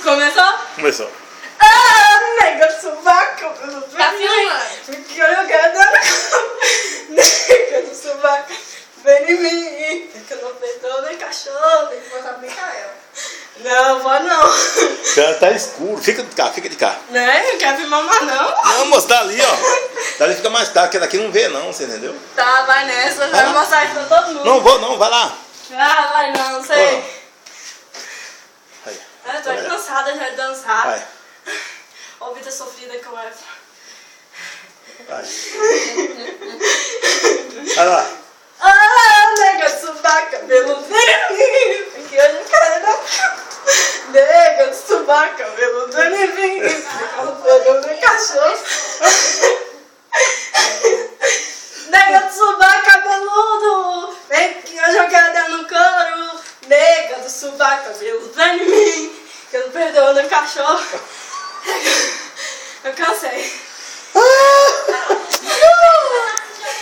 Começou? Começou. Ah, nega do sovaco. Tá filmando? Que eu quero. Nega do sovaco. Vem em mim. Que eu não perdoo nem cachorro. Tem que botar pro Mikael. Não, vou não. Tá escuro. Fica de cá, fica de cá. Né? Não quer vir mamar não? Não, moço, tá ali, ó. Dali fica mais tarde, porque daqui não vê não, você entendeu? Tá, vai nessa. Vai mostrar isso pra todo mundo. Não vou não, vai lá. Ah, vai não, sei. Aí. Eu tô cansada já de dançar. Vai. Ó, vida sofrida que eu é. Vai. Vai lá. Ah, nega do sovaco, cabelo vermelho. Porque eu não quero não. Nega do sovaco, cabelo vermelho. Eu pego meu cachorro. Nega do sovaco, cabeludo. Vem que eu jogada no couro. Nega do sovaco, cabelo vermelho. Que eu não perdoo no cachorro. Eu cansei.